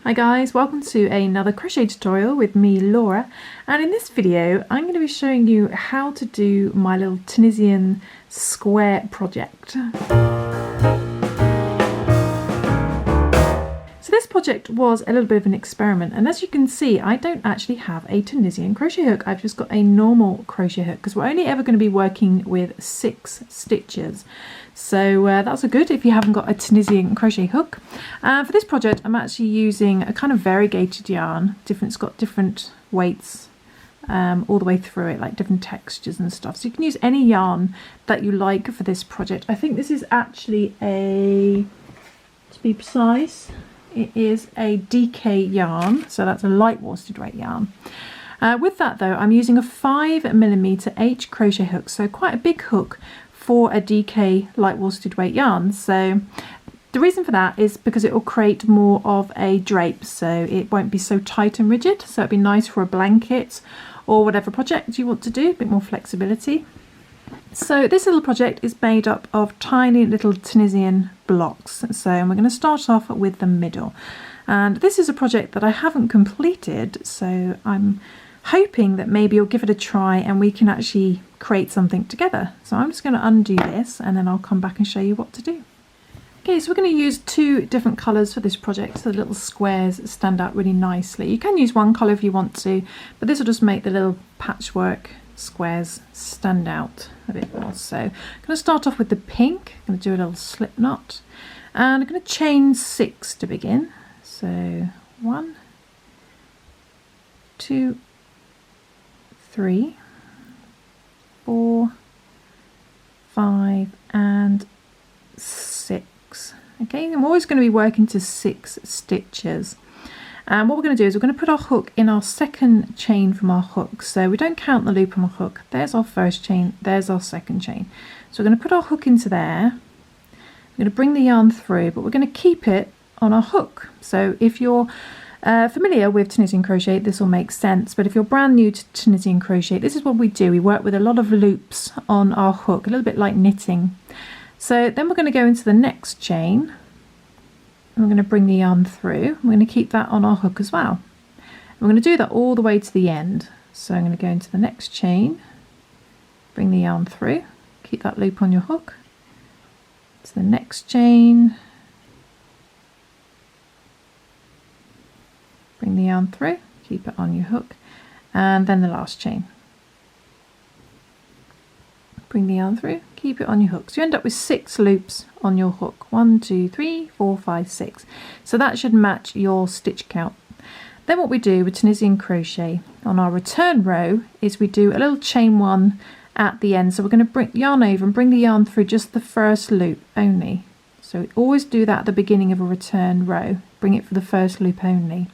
Hi guys, welcome to another crochet tutorial with me, Laura, and in this video I'm going to be showing you how to do my little Tunisian square project. So this project was a little bit of an experiment, and as you can see I don't actually have a Tunisian crochet hook. I've just got a normal crochet hook because we're only ever going to be working with 6 stitches. So that's a good if you haven't got a Tunisian crochet hook. For this project I'm actually using a kind of variegated yarn. It's got different weights all the way through it, like different textures and stuff. So you can use any yarn that you like for this project. I think this is actually to be precise, it is a DK yarn, so that's a light worsted weight yarn. With that though, I'm using a 5mm H crochet hook, so quite a big hook for a DK light worsted weight yarn. So the reason for that is because it will create more of a drape, so it won't be so tight and rigid, so it'd be nice for a blanket or whatever project you want to do, a bit more flexibility. So this little project is made up of tiny little Tunisian blocks, so we're going to start off with the middle, and this is a project that I haven't completed, so I'm hoping that maybe you'll give it a try and we can actually create something together. So I'm just going to undo this and then I'll come back and show you what to do. Okay, so we're going to use 2 different colours for this project so the little squares stand out really nicely. You can use one colour if you want to, but this will just make the little patchwork squares stand out a bit more. So I'm going to start off with the pink. I'm going to do a little slip knot and I'm going to chain 6 to begin. So 1, 2, 3, 4, 5 and 6. Okay, I'm always going to be working to 6 stitches, and what we're going to do is we're going to put our hook in our second chain from our hook, so we don't count the loop on our hook. There's our first chain, there's our second chain. So we're going to put our hook into there, we're going to bring the yarn through, but we're going to keep it on our hook. So if you're familiar with Tunisian crochet, this will make sense, but if you're brand new to Tunisian crochet, this is what we do. We work with a lot of loops on our hook, a little bit like knitting. So then we're going to go into the next chain and we're going to bring the yarn through. We're going to keep that on our hook as well. And we're going to do that all the way to the end. So I'm going to go into the next chain, bring the yarn through, keep that loop on your hook, to the next chain, bring the yarn through, keep it on your hook, and then the last chain. Bring the yarn through, keep it on your hook. So you end up with 6 loops on your hook. 1, 2, 3, 4, 5, 6. So that should match your stitch count. Then what we do with Tunisian crochet on our return row is we do a little chain 1 at the end. So we're going to bring yarn over and bring the yarn through just the first loop only. So we always do that at the beginning of a return row. Bring it for the first loop only.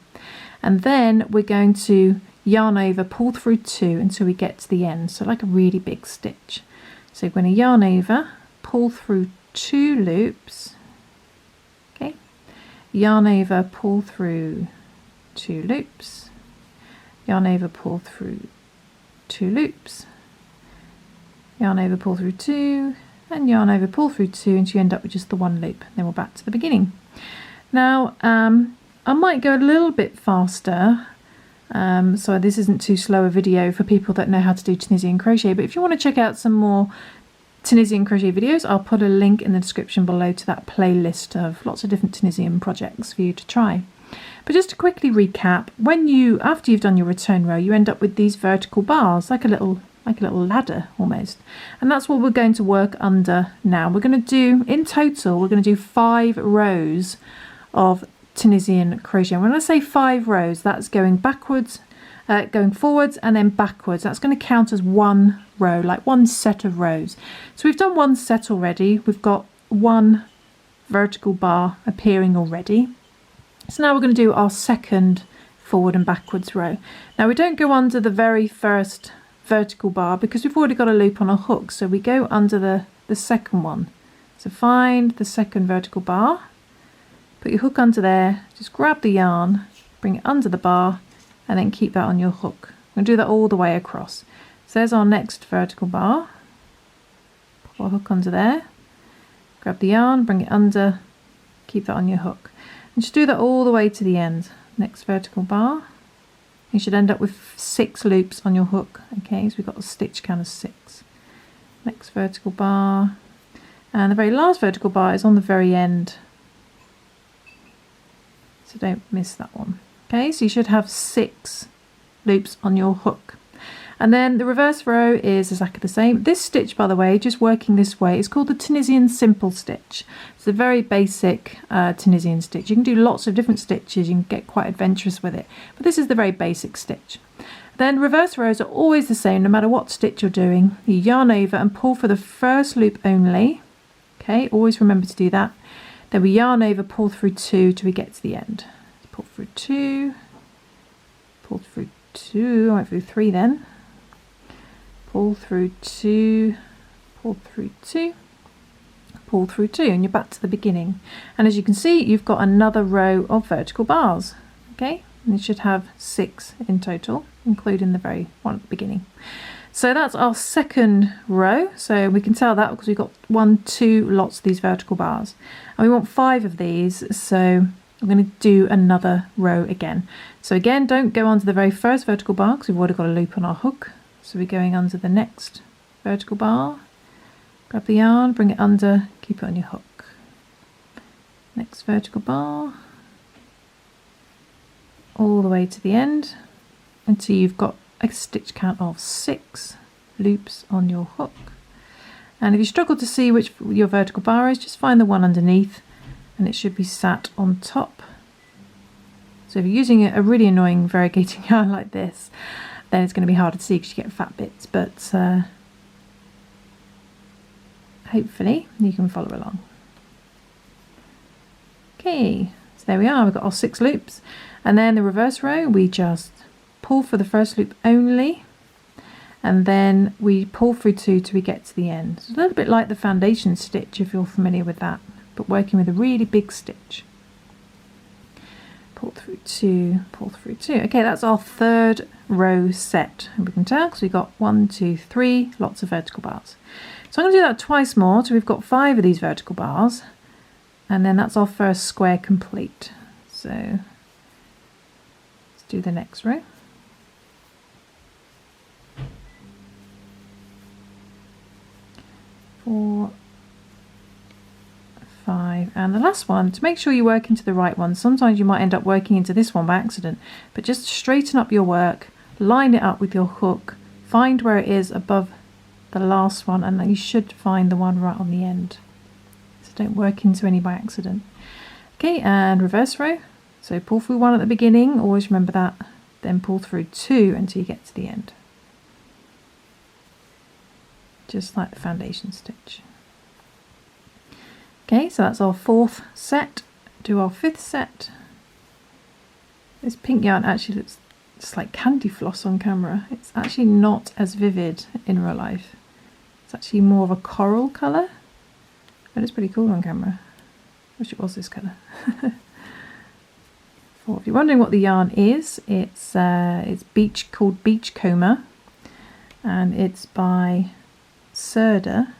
And then we're going to yarn over, pull through 2 until we get to the end, so like a really big stitch. So we're going to yarn over, pull through 2 loops, okay, yarn over, pull through 2 loops, yarn over, pull through 2 loops, yarn over, pull through 2, and yarn over, pull through 2 until you end up with just the 1 loop. Then we're back to the beginning. Now I might go a little bit faster, so this isn't too slow a video for people that know how to do Tunisian crochet, but if you want to check out some more Tunisian crochet videos, I'll put a link in the description below to that playlist of lots of different Tunisian projects for you to try. But just to quickly recap, after you've done your return row, you end up with these vertical bars, like a little ladder almost, and that's what we're going to work under now. We're going to do, in total, we're going to do 5 rows of Tunisian crochet. When I say 5 rows, that's going backwards, going forwards and then backwards. That's going to count as 1 row, like 1 set of rows. So we've done 1 set already. We've got 1 vertical bar appearing already. So now we're going to do our second forward and backwards row. Now we don't go under the very first vertical bar because we've already got a loop on a hook, so we go under the second one. So find the second vertical bar, put your hook under there, just grab the yarn, bring it under the bar, and then keep that on your hook. We're going to do that all the way across. So there's our next vertical bar. Pop our hook under there, grab the yarn, bring it under, keep that on your hook. And just do that all the way to the end. next vertical bar. You should end up with 6 loops on your hook. Okay, so we've got a stitch count of 6. Next vertical bar, and the very last vertical bar is on the very end, so don't miss that one. Okay, so you should have 6 loops on your hook. And then the reverse row is exactly the same. This stitch, by the way, just working this way, is called the Tunisian simple stitch. It's a very basic Tunisian stitch. You can do lots of different stitches, you can get quite adventurous with it, but this is the very basic stitch. Then reverse rows are always the same no matter what stitch you're doing. You yarn over and pull for the first loop only. Okay, always remember to do that. Then we yarn over, pull through 2 till we get to the end. Pull through 2, pull through 2, I went through 3 then. Pull through 2, pull through 2, pull through 2, and you're back to the beginning. And as you can see, you've got another row of vertical bars. Okay, and you should have 6 in total, including the very one at the beginning. So that's our second row. So we can tell that because we've got 1, 2 lots of these vertical bars, and we want 5 of these. So I'm going to do another row again. So again, don't go onto the very first vertical bar because we've already got a loop on our hook. So we're going under the next vertical bar, grab the yarn, bring it under, keep it on your hook. Next vertical bar, all the way to the end until you've got a stitch count of 6 loops on your hook. And if you struggle to see which your vertical bar is, just find the one underneath and it should be sat on top. So if you're using a really annoying variegating yarn like this, then it's going to be harder to see because you get fat bits, but hopefully you can follow along. Okay, so there we are, we've got our 6 loops, and then the reverse row we just pull for the first loop only, and then we pull through 2 till we get to the end. It's a little bit like the foundation stitch if you're familiar with that, but working with a really big stitch. Pull through 2, pull through 2. Okay, that's our third row set, and we can tell because we've got 1, 2, 3 lots of vertical bars. So I'm going to do that twice more, so we've got 5 of these vertical bars, and then that's our first square complete. So let's do the next row. Four, 5, and the last one, to make sure you work into the right one. Sometimes you might end up working into this one by accident, but just straighten up your work, line it up with your hook, find where it is above the last one, and then you should find the one right on the end. So don't work into any by accident. Okay, and reverse row. So pull through 1 at the beginning, always remember that, then pull through 2 until you get to the end. Just like the foundation stitch. Okay, so that's our 4th set. Do our 5th set. This pink yarn actually looks just like candy floss on camera. It's actually not as vivid in real life. It's actually more of a coral colour, but it's pretty cool on camera. Wish it was this colour. If you're wondering what the yarn is, it's called Beachcomber, and it's by Serda.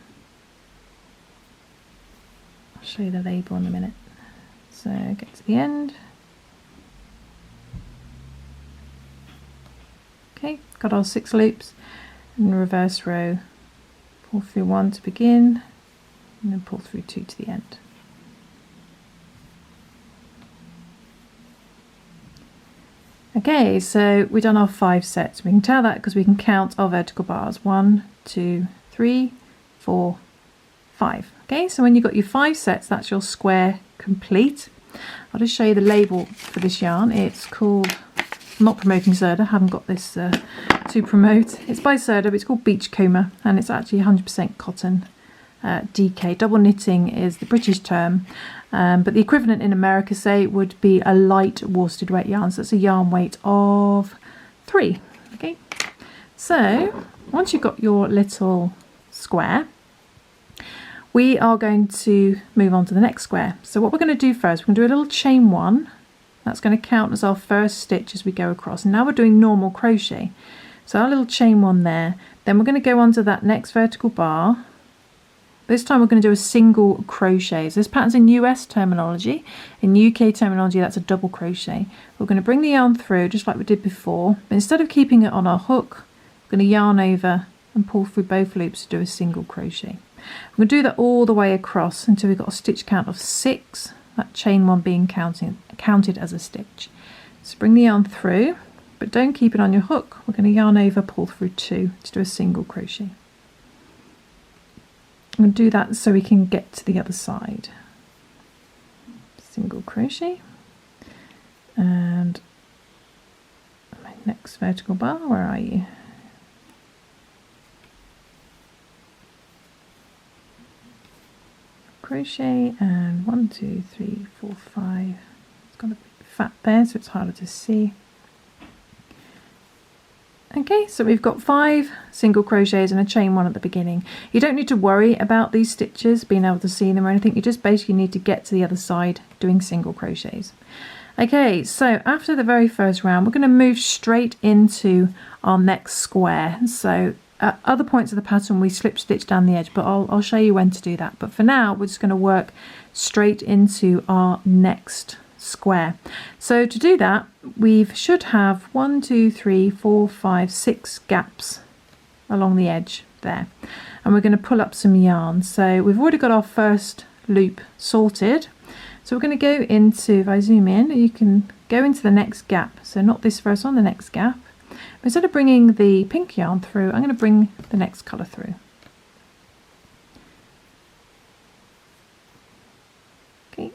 Show you the label in a minute. So get to the end. Okay, got our 6 loops, and the reverse row, pull through 1 to begin, and then pull through 2 to the end. Okay, so we've done our 5 sets. We can tell that because we can count our vertical bars. 1, 2, 3, 4, 5. Okay, so when you've got your 5 sets, that's your square complete. I'll just show you the label for this yarn. It's called, I'm not promoting Serda, haven't got this to promote. It's by Serda, but it's called Beachcomber, and it's actually 100% cotton. DK, double knitting is the British term, but the equivalent in America, say, would be a light worsted weight yarn. So it's a yarn weight of 3. Okay, so once you've got your little square, we are going to move on to the next square. So what we're going to do first, we're going to do a little chain 1. That's going to count as our first stitch as we go across. And now we're doing normal crochet. So our little chain 1 there. Then we're going to go onto that next vertical bar. This time we're going to do a single crochet. So this pattern's in US terminology. In UK terminology, that's a double crochet. We're going to bring the yarn through just like we did before, but instead of keeping it on our hook, we're going to yarn over and pull through both loops to do a single crochet. We're going to do that all the way across until we've got a stitch count of 6, that chain 1 being counted as a stitch. So bring the yarn through, but don't keep it on your hook. We're going to yarn over, pull through 2 to do a single crochet. I'm going to do that so we can get to the other side. Single crochet, and my next vertical bar, where are you? Crochet, and 1, 2, 3, 4, 5. It's got a bit fat there, so it's harder to see. Okay, so we've got 5 single crochets and a chain 1 at the beginning. You don't need to worry about these stitches being able to see them or anything. You just basically need to get to the other side doing single crochets. Okay, so after the very first round, we're going to move straight into our next square. So at other points of the pattern we slip stitch down the edge, but I'll show you when to do that. But for now we're just going to work straight into our next square. So to do that, we should have 1, 2, 3, 4, 5, 6 gaps along the edge there, and we're going to pull up some yarn. So we've already got our first loop sorted, so we're going to go into, if I zoom in, you can go into the next gap, so not this first one, the next gap. Instead of bringing the pink yarn through, I'm going to bring the next colour through. Okay,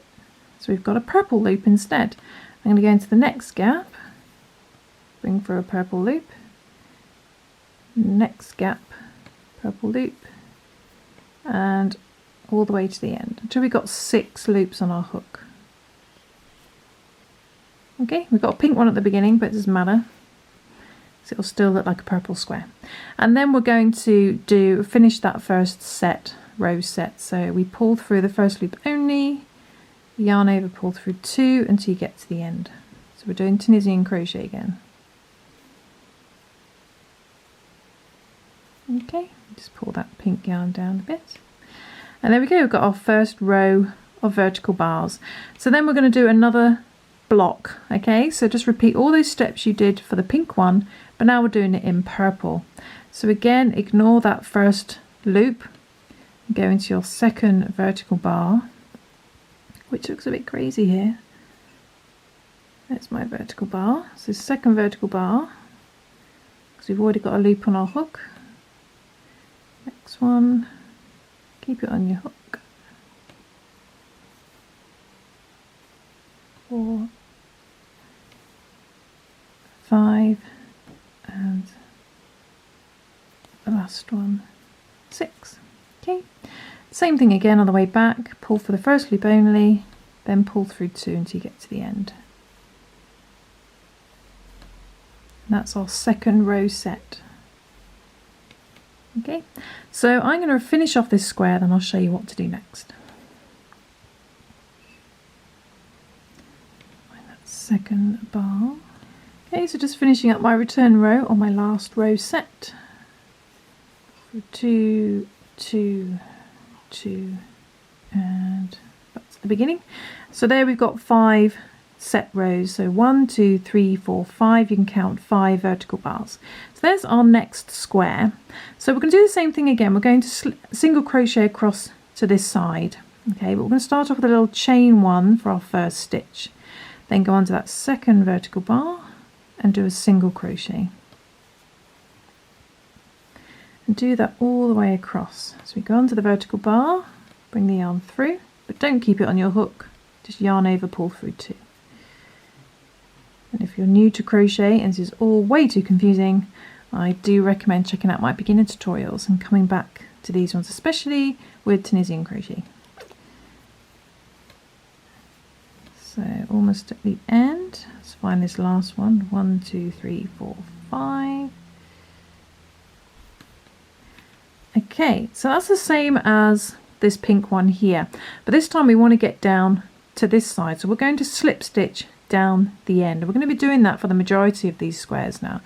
so we've got a purple loop instead. I'm going to go into the next gap, bring through a purple loop, next gap, purple loop, and all the way to the end until we've got 6 loops on our hook. Okay, we've got a pink one at the beginning, but it doesn't matter. So it'll still look like a purple square. And then we're going to finish that first set, row set. So we pull through the first loop only, yarn over, pull through 2 until you get to the end. So we're doing Tunisian crochet again. Okay, just pull that pink yarn down a bit. And there we go, we've got our first row of vertical bars. So then we're going to do another block. Okay, so just repeat all those steps you did for the pink one, but now we're doing it in purple. So again, ignore that first loop, go into your second vertical bar, which looks a bit crazy here. There's my vertical bar. So second vertical bar, because we've already got a loop on our hook. Next one, keep it on your hook. 4, 5, and the last one, 6. Okay, same thing again on the way back. Pull for the first loop only, then pull through 2 until you get to the end. And that's our second row set. Okay, so I'm going to finish off this square, then I'll show you what to do next. Find that second bar. Okay, so just finishing up my return row on my last row set. 2, 2, 2, and that's the beginning. So there we've got 5 set rows. So 1, 2, 3, 4, 5. You can count 5 vertical bars. So there's our next square. So we're going to do the same thing again. We're going to single crochet across to this side. Okay, but we're going to start off with a little chain 1 for our first stitch. Then go on to that second vertical bar and do a single crochet. And do that all the way across. So we go onto the vertical bar, bring the yarn through, but don't keep it on your hook. Just yarn over, pull through 2. And if you're new to crochet and this is all way too confusing, I do recommend checking out my beginner tutorials and coming back to these ones, especially with Tunisian crochet. So almost at the end, let's find this last one. 1, 2, 3, 4, 5. Okay, so that's the same as this pink one here, but this time we want to get down to this side, so we're going to slip stitch down the end. We're going to be doing that for the majority of these squares now.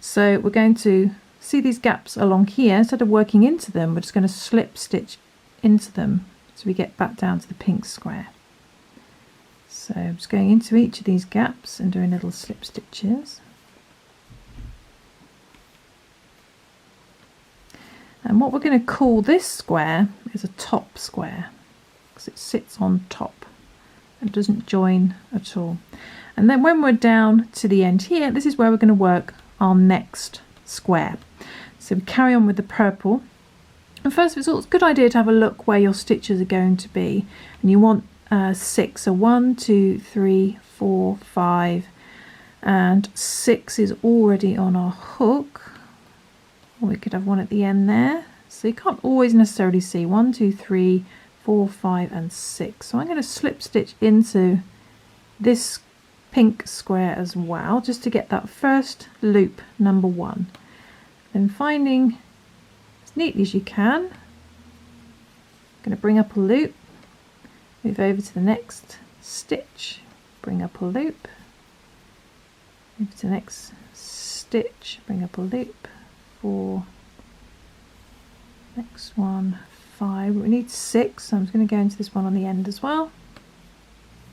So we're going to see these gaps along here. Instead of working into them, we're just going to slip stitch into them so we get back down to the pink square. So I'm just going into each of these gaps and doing little slip stitches. And what we're going to call this square is a top square, because it sits on top and doesn't join at all. And then when we're down to the end here, this is where we're going to work our next square. So we carry on with the purple. And first of all, it's a good idea to have a look where your stitches are going to be. And you want 6. So 1, 2, 3, 4, 5, and 6 is already on our hook. Or we could have one at the end there. So you can't always necessarily see 1, 2, 3, 4, 5, and 6. So I'm going to slip stitch into this pink square as well, just to get that first loop, number 1. Then finding as neatly as you can, I'm going to bring up a loop, move over to the next stitch, bring up a loop, move to the next stitch, bring up a loop, 4, next one, 5, we need 6, so I'm just going to go into this one on the end as well,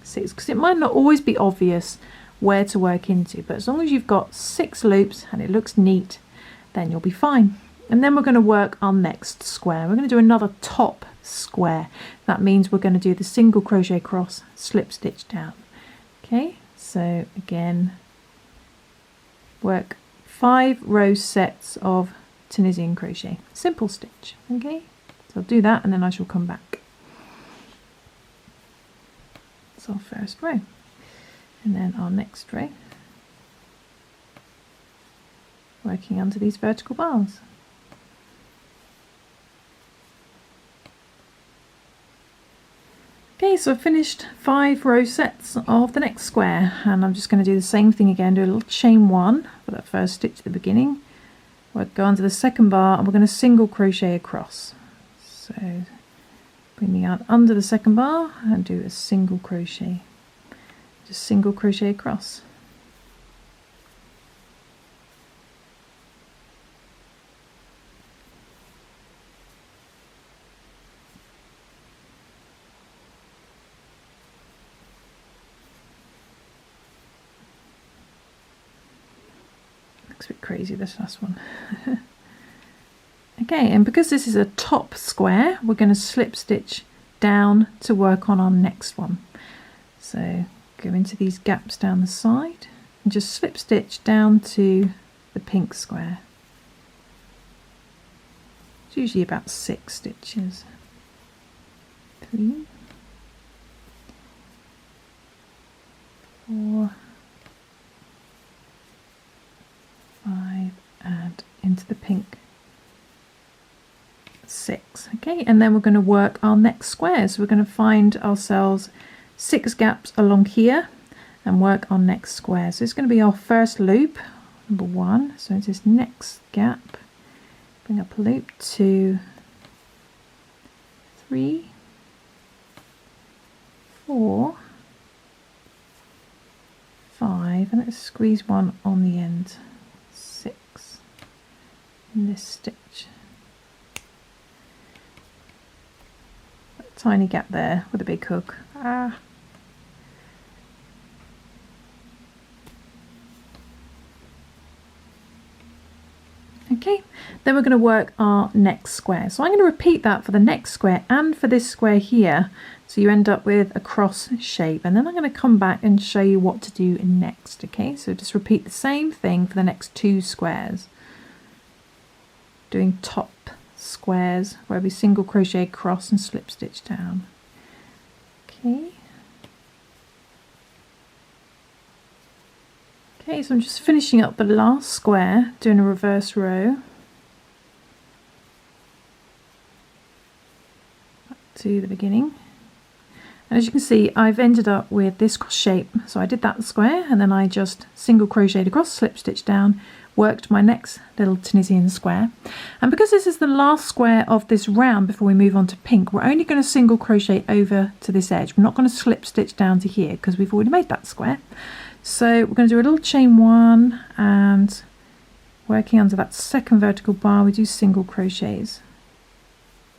6, because it might not always be obvious where to work into, but as long as you've got 6 loops and it looks neat, then you'll be fine. And then we're going to work our next square. We're going to do another top square. That means we're going to do the single crochet across, slip stitch down. Okay, so again, work 5 row sets of Tunisian crochet, simple stitch. Okay, so I'll do that and then I shall come back. That's our first row, and then our next row, working under these vertical bars. Okay, so I've finished 5 row sets of the next square, and I'm just going to do the same thing again, do a little chain 1 for that first stitch at the beginning. We'll go onto the second bar and we're going to single crochet across. So bring the yarn under the second bar and do a single crochet. Just single crochet across. Looks a bit crazy, this last one. Okay, and because this is a top square, we're going to slip stitch down to work on our next one. So go into these gaps down the side and just slip stitch down to the pink square. It's usually about 6 stitches. 3, 4, 5, and into the pink 6. Okay, and then we're going to work our next square. So we're going to find ourselves 6 gaps along here and work our next square. So it's going to be our first loop, number 1. So it's this next gap, bring up a loop, 2, 3, 4, 5, and let's squeeze one on the end, 6 in this stitch. Tiny gap there with a big hook. Okay, then we're going to work our next square. So I'm going to repeat that for the next square and for this square here, so you end up with a cross shape, and then I'm going to come back and show you what to do next. Okay, so just repeat the same thing for the next 2 squares, doing top squares where we single crochet across and slip stitch down. Okay. Okay, so I'm just finishing up the last square, doing a reverse row. Back to the beginning. And as you can see, I've ended up with this cross shape. So I did that square and then I just single crocheted across, slip stitch down, worked my next little Tunisian square. And because this is the last square of this round before we move on to pink, we're only going to single crochet over to this edge. We're not going to slip stitch down to here because we've already made that square. So we're going to do a little chain 1, and working under that second vertical bar we do single crochets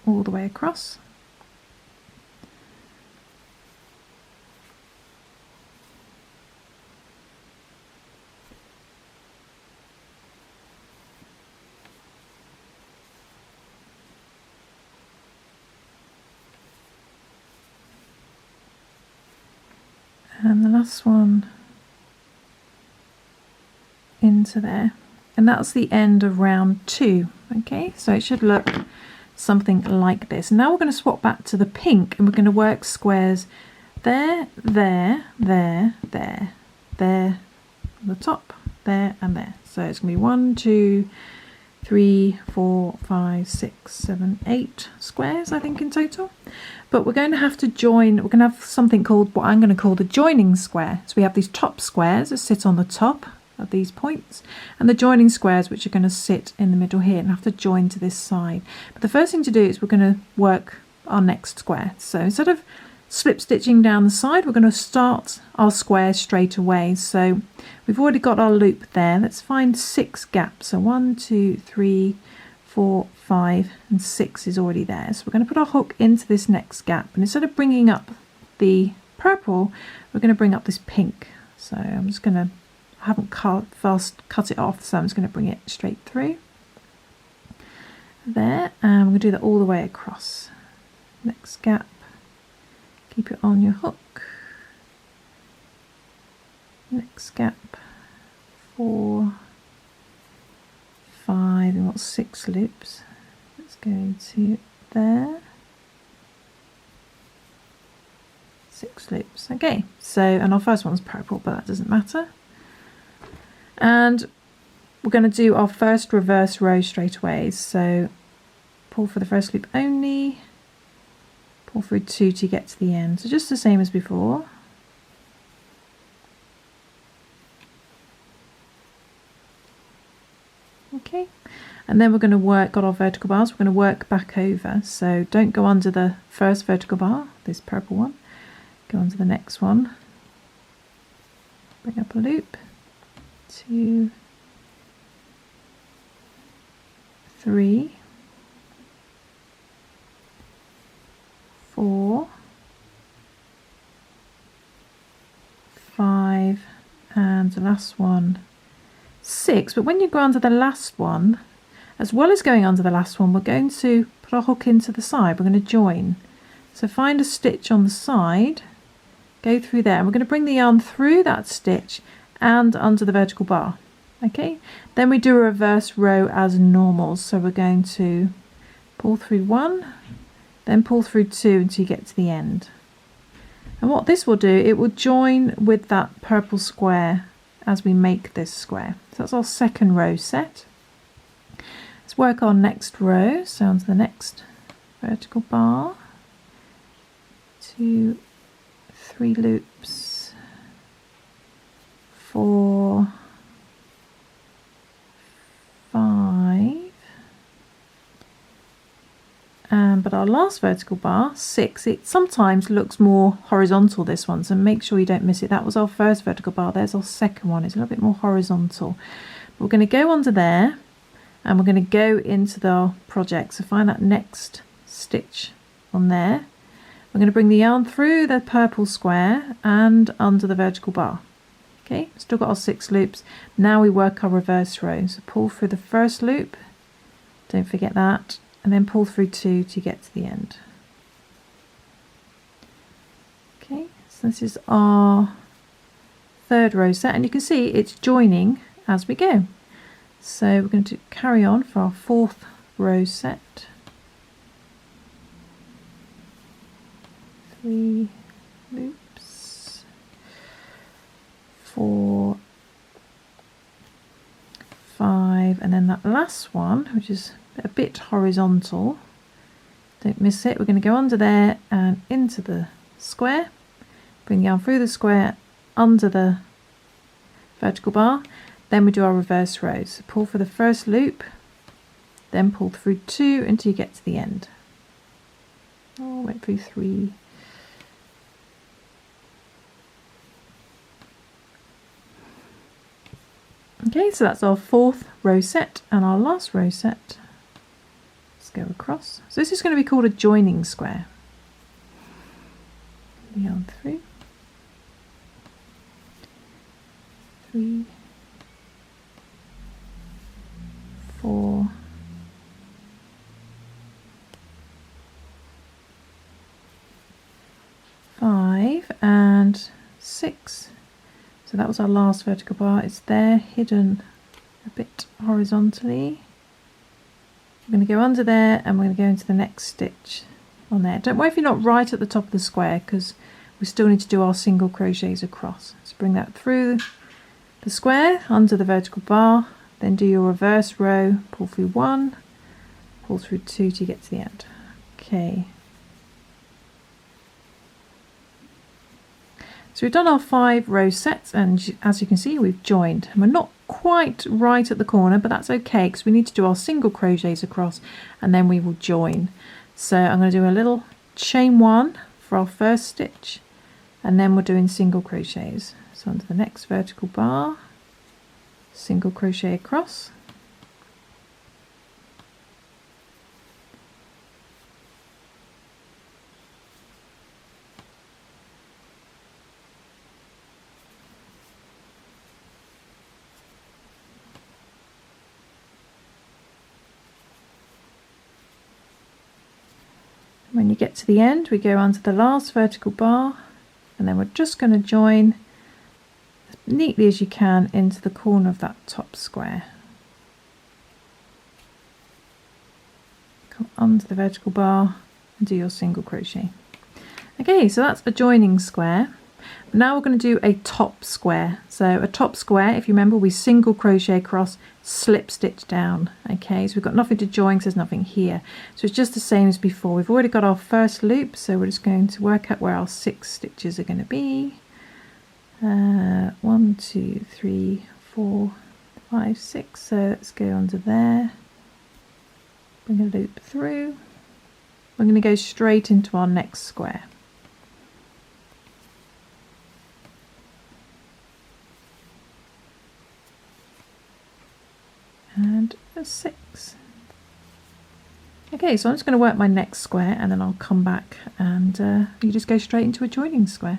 all the way across. and the last one into there, and that's the end of round 2. Okay, so it should look something like this. Now we're going to swap back to the pink, and we're going to work squares there, there, there, there, there, on the top, there and there. So it's going to be 1, 2, 3, 4, 5, 6, 7, 8 squares, I think, in total. But we're going to have to join, we're going to have something called, what I'm going to call the joining square. So we have these top squares that sit on the top of these points, and the joining squares which are going to sit in the middle here and have to join to this side. But the first thing to do is we're going to work our next square. So instead of slip stitching down the side, we're going to start our square straight away. So we've already got our loop there. Let's find 6 gaps. So 1, 2, 3, 4, 5 and 6 is already there. So we're going to put our hook into this next gap, and instead of bringing up the purple, we're going to bring up this pink. So I'm just going to, I haven't cut it off, so I'm just going to bring it straight through there, and we're going to do that all the way across. Next gap, keep it on your hook. Next gap, 4, 5, and what's 6 loops. Let's go to there. 6 loops. Okay, so, and our first one's purple, but that doesn't matter. And we're going to do our first reverse row straight away. So pull for the first loop only, pull through 2 to get to the end. So just the same as before. Okay, and then we're going to work, got our vertical bars, we're going to work back over. So don't go under the first vertical bar, this purple one, go onto the next one, bring up a loop, 2, 3, 4, 5, and the last one, 6. But when you go under the last one, as well as going under the last one, we're going to put our hook into the side. We're going to join. So find a stitch on the side, go through there, and we're going to bring the yarn through that stitch and under the vertical bar. Okay, then we do a reverse row as normal. So we're going to pull through 1, then pull through 2 until you get to the end. And what this will do, it will join with that purple square as we make this square. So that's our second row set. Let's work our next row. So onto the next vertical bar, 2, 3 loops, 4, 5, but our last vertical bar, 6, it sometimes looks more horizontal, this one, so make sure you don't miss it. That was our first vertical bar, there's our second one, it's a little bit more horizontal. But we're going to go under there, and we're going to go into the project, so find that next stitch on there. We're going to bring the yarn through the purple square and under the vertical bar. Okay, still got our 6 loops. Now we work our reverse row. So pull through the first loop, don't forget that, and then pull through 2 to get to the end. Okay, so this is our third row set, and you can see it's joining as we go. So we're going to carry on for our fourth row set. 3 loops, 4, 5, and then that last one, which is a bit horizontal, don't miss it. We're going to go under there and into the square, bring the yarn through the square, under the vertical bar, then we do our reverse rows. So pull for the first loop, then pull through 2 until you get to the end. Oh, went through 3. Okay, so that's our fourth row set, and our last row set. Let's go across. So this is going to be called a joining square. Yarn through. 3, 4, 5, and 6. So that was our last vertical bar. It's there, hidden a bit horizontally. I'm going to go under there and we're going to go into the next stitch on there. Don't worry if you're not right at the top of the square, because we still need to do our single crochets across. So bring that through the square under the vertical bar, then do your reverse row, pull through 1, pull through 2 to get to the end. Okay. So we've done our 5 row sets, and as you can see we've joined, and we're not quite right at the corner, but that's okay because we need to do our single crochets across and then we will join. So I'm going to do a little chain 1 for our first stitch, and then we're doing single crochets. So onto the next vertical bar, single crochet across, when you get to the end we go onto the last vertical bar, and then we're just going to join as neatly as you can into the corner of that top square. Come onto the vertical bar and do your single crochet. Okay, so that's a joining square. Now we're going to do a top square. So a top square, if you remember, we single crochet across, slip stitch down. Okay, so we've got nothing to join because there's nothing here. So it's just the same as before. We've already got our first loop, so we're just going to work out where our 6 stitches are going to be. 1, 2, 3, 4, 5, 6. So let's go under there. Bring a loop through. We're going to go straight into our next square. And a 6. Okay, so I'm just going to work my next square and then I'll come back and you just go straight into a joining square.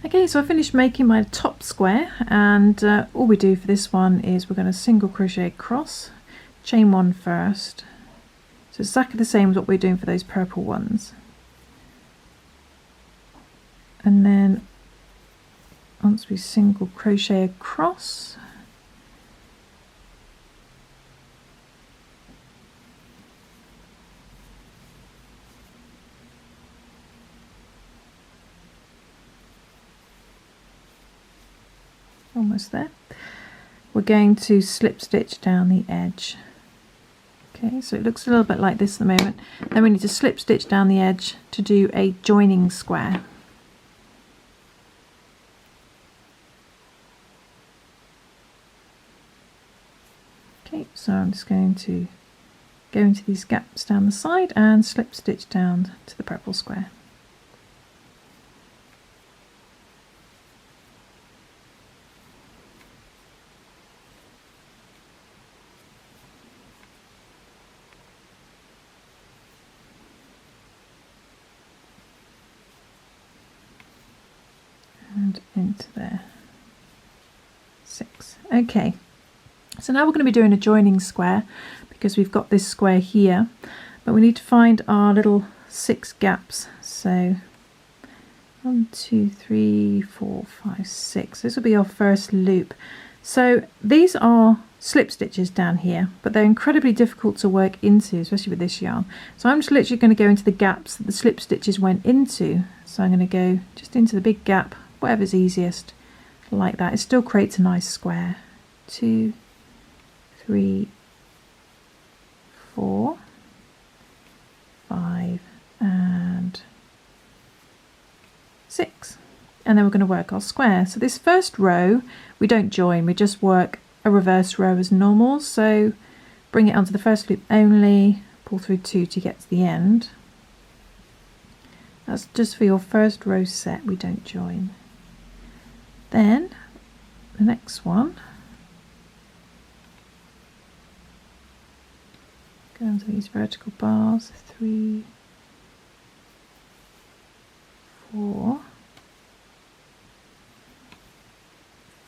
Okay, so I finished making my top square, and all we do for this one is we're going to single crochet across, chain 1 first. So exactly the same as what we're doing for those purple ones. And then once we single crochet across, almost there, we're going to slip stitch down the edge. Okay, so it looks a little bit like this at the moment. Then we need to slip stitch down the edge to do a joining square. Okay, so I'm just going to go into these gaps down the side and slip stitch down to the purple square. And into there. 6. Okay. So now we're going to be doing a joining square because we've got this square here, but we need to find our little 6 gaps. So 1, 2, 3, 4, 5, 6. This will be our first loop. So these are slip stitches down here, but they're incredibly difficult to work into, especially with this yarn. So I'm just literally going to go into the gaps that the slip stitches went into. So I'm going to go just into the big gap, whatever's easiest, like that. It still creates a nice square. 2, 3, 4, 5 and 6, and then we're going to work our square. So this first row we don't join, we just work a reverse row as normal. So bring it onto the first loop only, pull through 2 to get to the end. That's just for your first row set, we don't join. Then the next one, go into these vertical bars, 3, 4,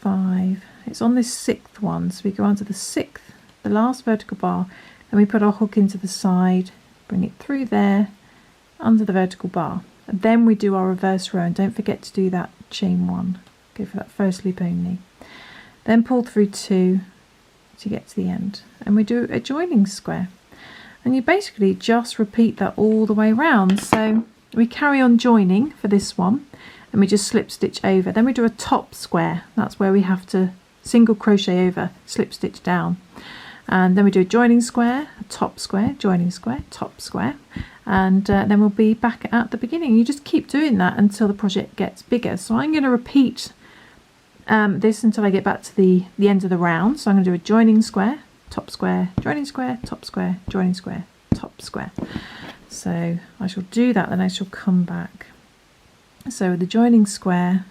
5. It's on this 6th one, so we go onto the 6th, the last vertical bar, then we put our hook into the side, bring it through there, under the vertical bar, and then we do our reverse row, and don't forget to do that chain 1, go for that first loop only, then pull through 2 to get to the end, and we do a joining square, and you basically just repeat that all the way around. So we carry on joining for this one, and we just slip stitch over, then we do a top square, that's where we have to single crochet over, slip stitch down, and then we do a joining square, a top square, joining square, top square, and then we'll be back at the beginning. You just keep doing that until the project gets bigger. So I'm going to repeat this until I get back to the end of the round. So I'm going to do a joining square, top square, joining square, top square, joining square, top square. So I shall do that, then I shall come back. So the joining square,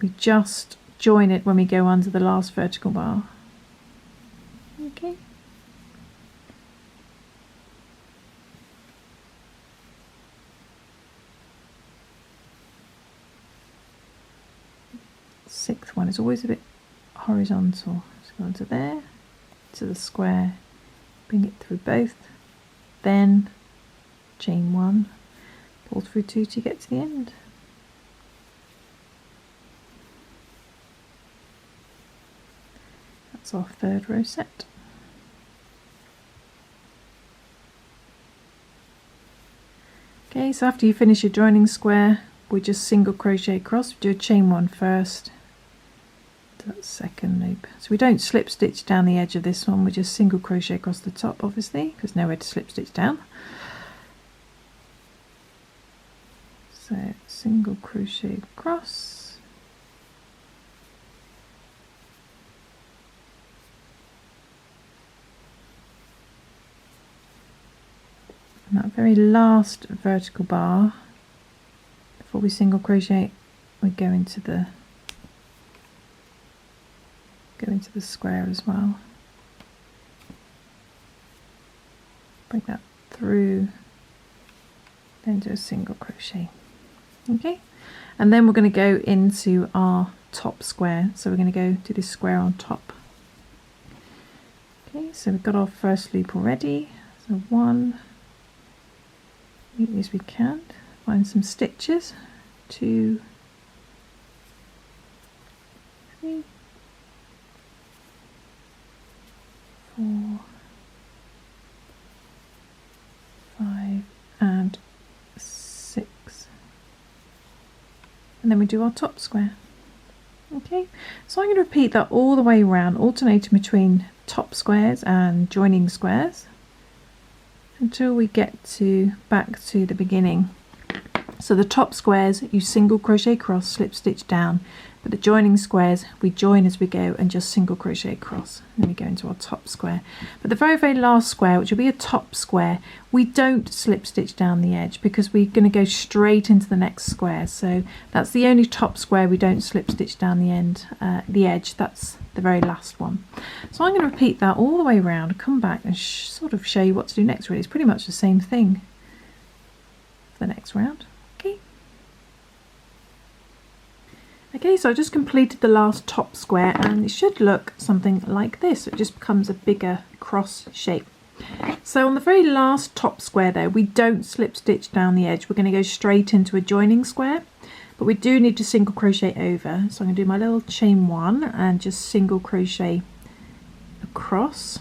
we just join it when we go under the last vertical bar. Okay. Sixth one is always a bit horizontal. So go onto there, to the square, bring it through both, then chain 1, pull through 2 to get to the end. That's our third row set. Okay, so after you finish your joining square, we just single crochet across. We do a chain 1 first, to that second loop. So we don't slip stitch down the edge of this one, we just single crochet across the top, obviously, because nowhere to slip stitch down. So single crochet across, and that very last vertical bar, before we single crochet, we go into the square as well. Bring that through, then do a single crochet. Okay, and then we're going to go into our top square. So we're going to go to this square on top. Okay, so we've got our first loop already. So 1, neatly as we can, find some stitches, 2, 3, 4, 5 and 6, and then we do our top square. Okay, so I'm going to repeat that all the way around, alternating between top squares and joining squares until we get to back to the beginning. So the top squares you single crochet across, slip stitch down, but the joining squares we join as we go and just single crochet across, and then we go into our top square. But the very last square, which will be a top square, we don't slip stitch down the edge because we're going to go straight into the next square. So that's the only top square we don't slip stitch down the edge. That's the very last one. So I'm going to repeat that all the way around, come back and sort of show you what to do next. Really, it's pretty much the same thing for the next round. Okay, so I just completed the last top square, and it should look something like this. It just becomes a bigger cross shape. So on the very last top square there, we don't slip stitch down the edge. We're going to go straight into a joining square, but we do need to single crochet over. So I'm going to do my little chain 1 and just single crochet across.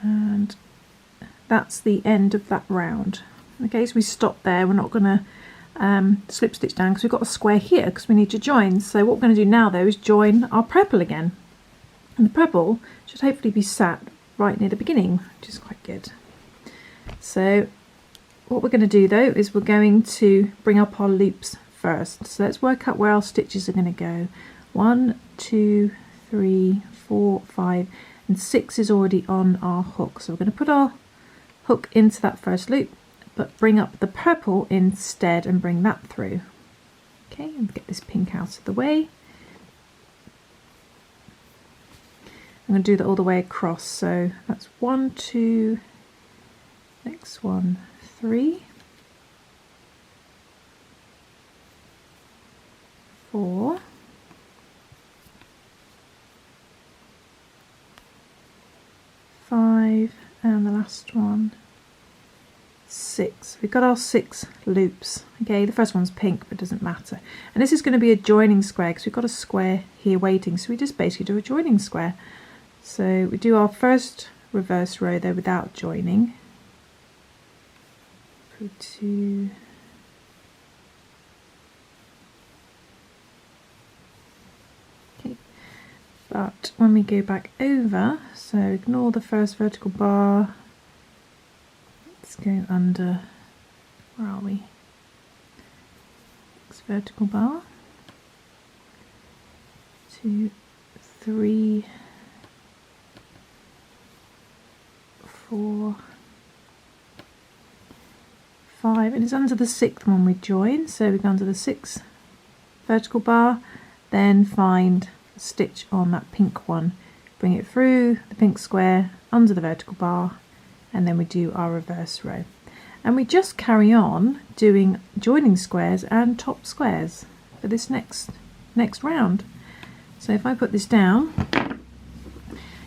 And that's the end of that round. Okay, so we stop there. We're not going to slip stitch down because we've got a square here because we need to join. So what we're going to do now though is join our purple again, and the purple should hopefully be sat right near the beginning, which is quite good. So what we're going to do though is we're going to bring up our loops first. So let's work out where our stitches are going to go. 1, 2, 3, 4, 5 and 6 is already on our hook, so we're going to put our hook into that first loop but bring up the purple instead and bring that through. Okay, and get this pink out of the way. I'm going to do that all the way across. So that's 1, 2, next one 3, 4, 5, and the last one 6. We've got our 6 loops. Okay, the first one's pink, but it doesn't matter. And this is going to be a joining square because we've got a square here waiting. So we just basically do a joining square. So we do our first reverse row there without joining. 2. Okay, but when we go back over, so ignore the first vertical bar. Let's go under, where are we? Next vertical bar. 2, 3, 4, 5, and it's under the 6th one we join. So we go under the 6th vertical bar, then find a stitch on that pink one, bring it through the pink square under the vertical bar, and then we do our reverse row. And we just carry on doing joining squares and top squares for this next round. So if I put this down,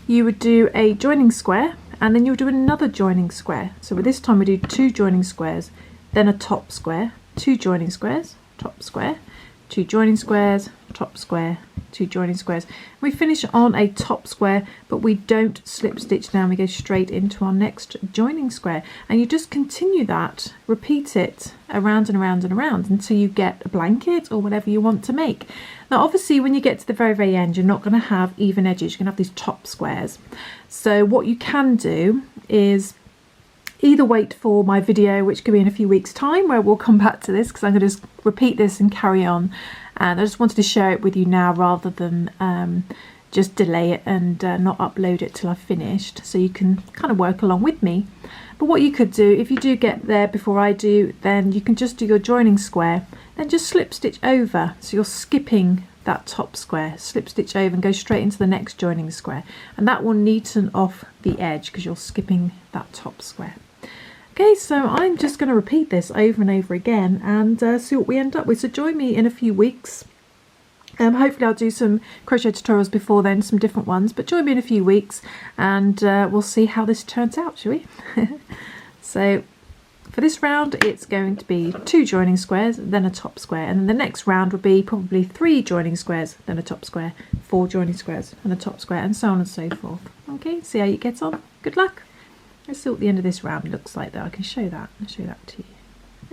you would do a joining square and then you'll do another joining square. So with this time we do 2 joining squares, then a top square, 2 joining squares, top square, 2 joining squares, top square, 2 joining squares. We finish on a top square, but we don't slip stitch down, we go straight into our next joining square. And you just continue that, repeat it around and around and around until you get a blanket or whatever you want to make. Now obviously when you get to the very end, you're not going to have even edges, you're going to have these top squares. So what you can do is either wait for my video, which could be in a few weeks time, where we'll come back to this because I'm going to just repeat this and carry on, and I just wanted to share it with you now rather than just delay it and not upload it till I've finished, so you can kind of work along with me. But what you could do, if you do get there before I do, then you can just do your joining square and just slip stitch over, so you're skipping that top square, slip stitch over and go straight into the next joining square, and that will neaten off the edge because you're skipping that top square. Okay, so I'm just going to repeat this over and over again and see what we end up with. So join me in a few weeks. Hopefully I'll do some crochet tutorials before then, some different ones, but join me in a few weeks and we'll see how this turns out, shall we? So for this round it's going to be 2 joining squares, then a top square, and then the next round will be probably 3 joining squares, then a top square, 4 joining squares and a top square, and so on and so forth. Okay, see how you get on. Good luck. Let's see what the end of this round looks like though. I can show that. I'll show that to you.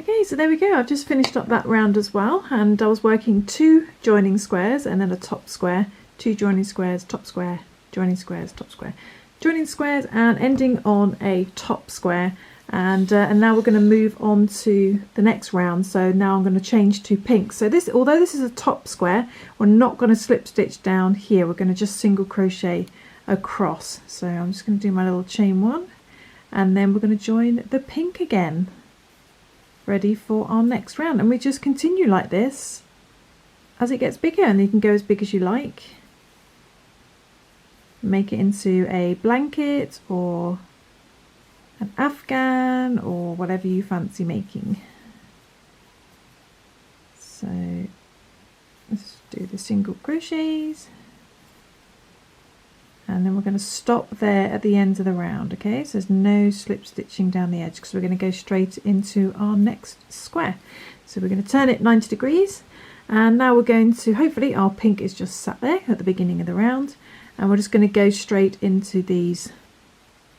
Okay, so there we go. I've just finished up that round as well, and I was working 2 joining squares and then a top square, 2 joining squares, top square, joining squares, top square, joining squares, and ending on a top square. And now we're going to move on to the next round. So now I'm going to change to pink. So this, although this is a top square, we're not going to slip stitch down here. We're going to just single crochet across. So I'm just going to do my little chain 1. And then we're going to join the pink again, ready for our next round. And we just continue like this as it gets bigger, and you can go as big as you like. Make it into a blanket or an afghan or whatever you fancy making. So let's do the single crochets. And then we're going to stop there at the end of the round. Okay, so there's no slip stitching down the edge because we're going to go straight into our next square. So we're going to turn it 90 degrees, and now we're going to, hopefully our pink is just sat there at the beginning of the round, and we're just going to go straight into these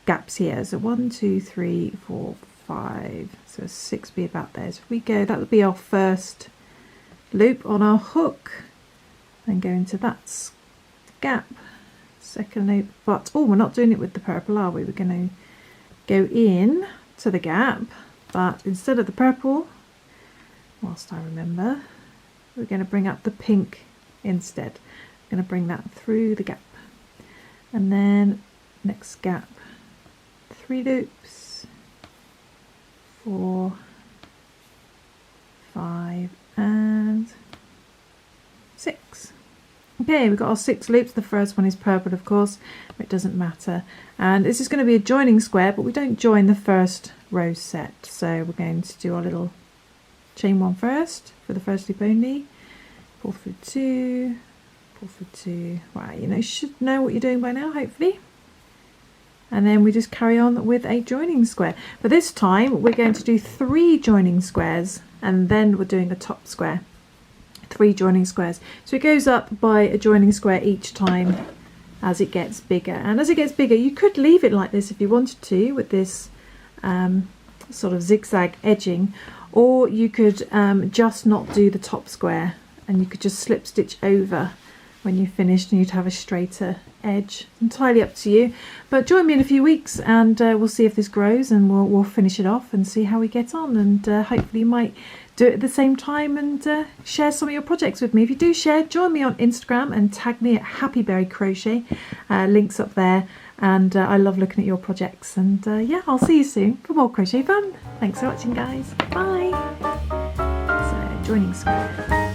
gaps here. So 1, 2, 3, 4, 5, so 6 be about there. So if we go, that would be our first loop on our hook, and go into that gap. Second loop, but oh, we're not doing it with the purple, are we? We're going to go in to the gap, but instead of the purple, whilst I remember, we're going to bring up the pink instead. I'm going to bring that through the gap, and then next gap, 3 loops, 4, 5 and 6. Okay, we've got our 6 loops. The first one is purple, of course, but it doesn't matter. And this is going to be a joining square, but we don't join the first row set. So we're going to do our little chain 1 first for the first loop only. Pull through 2, pull through 2. Right, you should know what you're doing by now, hopefully. And then we just carry on with a joining square. But this time we're going to do 3 joining squares, and then we're doing a top square. 3 joining squares. So it goes up by a joining square each time as it gets bigger. And as it gets bigger, you could leave it like this if you wanted to, with this sort of zigzag edging, or you could just not do the top square, and you could just slip stitch over when you finished, and you'd have a straighter edge. Entirely up to you. But join me in a few weeks, and we'll see if this grows, and we'll finish it off and see how we get on. And hopefully you might do it at the same time and share some of your projects with me. If you do share, join me on Instagram and tag me at Happyberry Crochet. Links up there, and I love looking at your projects. And yeah, I'll see you soon for more crochet fun. Thanks for watching, guys. Bye. So joining square.